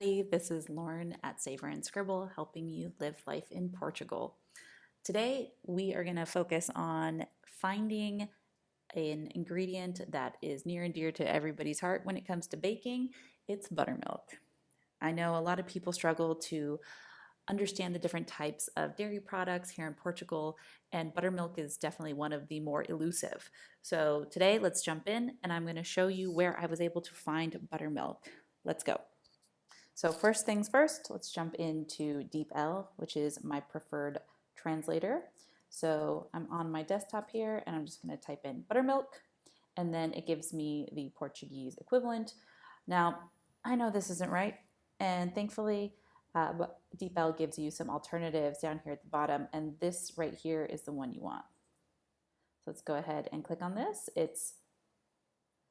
Hey, this is Lauren at Savor and Scribble, helping you live life in Portugal. Today, we are going to focus on finding an ingredient that is near and dear to everybody's heart when it comes to baking. It's buttermilk. I know a lot of people struggle to understand the different types of dairy products here in Portugal, and buttermilk is definitely one of the more elusive. So today, let's jump in, and I'm going to show you where I was able to find buttermilk. Let's go. So first things first, let's jump into DeepL, which is my preferred translator. So I'm on my desktop here and I'm just going to type in buttermilk and then it gives me the Portuguese equivalent. Now, I know this isn't right, and thankfully DeepL gives you some alternatives down here at the bottom, and this right here is the one you want. So let's go ahead and click on this. It's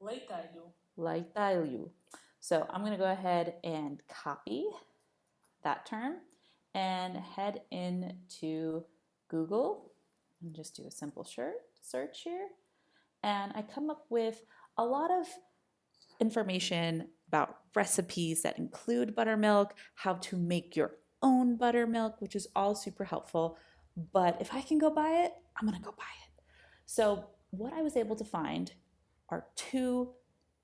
Leitailju. So I'm going to go ahead and copy that term and head into Google and just do a simple search here. And I come up with a lot of information about recipes that include buttermilk, how to make your own buttermilk, which is all super helpful. But if I can go buy it, I'm going to go buy it. So what I was able to find are two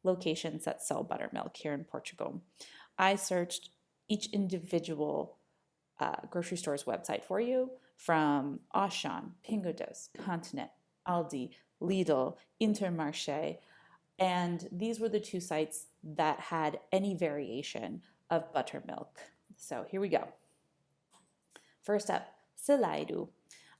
locations that sell buttermilk here in Portugal. I searched each individual grocery store's website for you, from Auchan, Pingo Doce, Continent, Aldi, Lidl, Intermarché, and these were the two sites that had any variation of buttermilk. So here we go. First up, Selairu.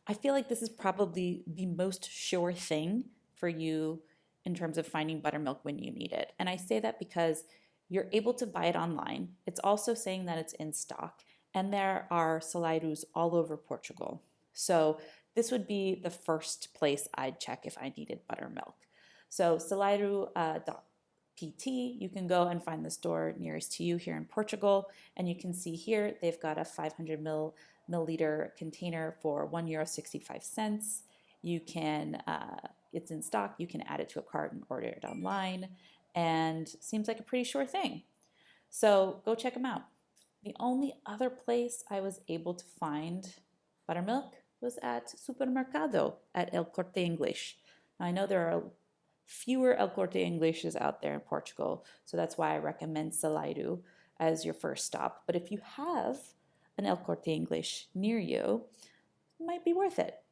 I feel like this is probably the most sure thing for you in terms of finding buttermilk when you need it. And I say that because you're able to buy it online. It's also saying that it's in stock, and there are Selairus all over Portugal. So this would be the first place I'd check if I needed buttermilk. So Selairu.pt, you can go and find the store nearest to you here in Portugal, and you can see here they've got a 500 milliliter container for €1.65. You can it's in stock. You can add it to a cart and order it online, and seems like a pretty sure thing. So go check them out. The only other place I was able to find buttermilk was at Supermercado at El Corte Inglés. Now, I know there are fewer El Corte Inglés out there in Portugal, so that's why I recommend Selairu as your first stop. But if you have an El Corte Inglés near you, it might be worth it.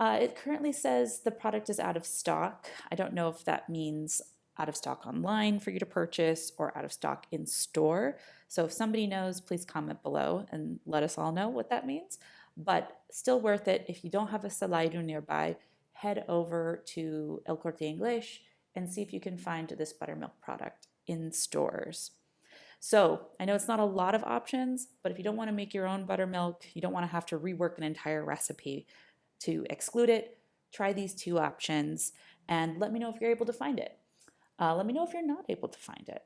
It currently says the product is out of stock. I don't know if that means out of stock online for you to purchase or out of stock in store. So if somebody knows, please comment below and let us all know what that means. But still worth it. If you don't have a Selairu nearby, head over to El Corte Inglés and see if you can find this buttermilk product in stores. So I know it's not a lot of options, but if you don't want to make your own buttermilk, you don't want to have to rework an entire recipe to exclude it, try these two options and let me know if you're able to find it. Let me know if you're not able to find it.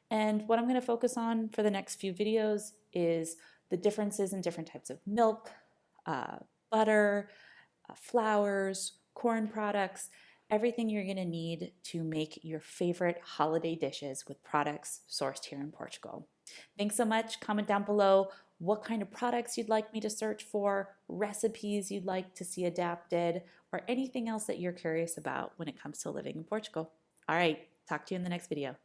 And what I'm going to focus on for the next few videos is the differences in different types of milk, butter, flours, corn products, everything you're going to need to make your favorite holiday dishes with products sourced here in Portugal. Thanks so much. Comment down below what kind of products you'd like me to search for, recipes you'd like to see adapted, or anything else that you're curious about when it comes to living in Portugal. All right, talk to you in the next video.